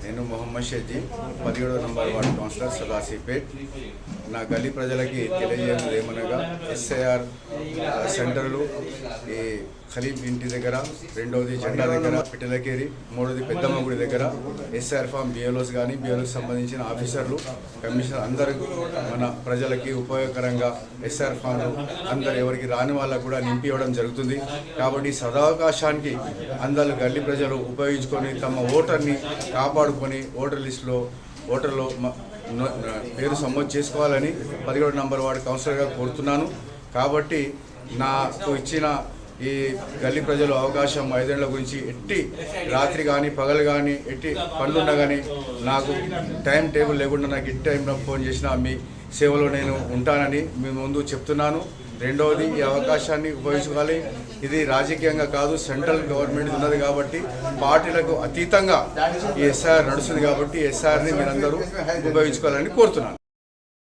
నేను మొహమ్మద్ షేజీ 17వ number ward councillor Sadashivpet. నా గల్లీ ప్రజలకి తెలియజేయడం ఏమనగా ఎస్ఐఆర్ సెంటర్లు ఈ ఖలీఫ్ ఇంటి దగ్గర, రెండవది జెండా దగ్గర పిట్టలకేరి, మూడవది పెద్దమ్మ గుడి దగ్గర ఎస్ఐఆర్ ఫామ్ బిఎల్ఓస్ కానీ బిఎల్ఓకి సంబంధించిన ఆఫీసర్లు కమిషనర్ అందరూ మన ప్రజలకి ఉపయోగకరంగా ఎస్ఐఆర్ ఫామ్లు అందరు ఎవరికి రాని వాళ్ళకు కూడా నింపి ఇవ్వడం జరుగుతుంది. కాబట్టి సదావకాశానికి అందరూ గల్లీ ప్రజలు ఉపయోగించుకొని తమ ఓటర్ని కాపాడుకొని ఓటర్లో పేరు నమోదు చేసుకోవాలని 17వ నంబర్ వార్డు కౌన్సిలర్గా కోరుతున్నాను. కాబట్టి నాకు ఇచ్చిన ఈ గల్లీ ప్రజలు అవకాశం 5 ఏళ్ల గురించి ఎట్టి రాత్రి కానీ పగలు కానీ ఎట్టి పనులున్నా కానీ నాకు టైం టేబుల్ లేకుండా నాకు ఎట్టి టైంలో ఫోన్ చేసినా మీ సేవలో నేను ఉంటానని మీ ముందు చెప్తున్నాను. రెండవది, ఈ అవకాశాన్ని ఉపయోగించుకోవాలి. ఇది రాజకీయంగా కాదు, సెంట్రల్ గవర్నమెంట్ ఉన్నది కాబట్టి పార్టీలకు అతీతంగా ఈ ఎస్ఆర్ నడుస్తుంది కాబట్టి ఎస్ఆర్ని మీరందరూ ఉపయోగించుకోవాలని కోరుతున్నాను.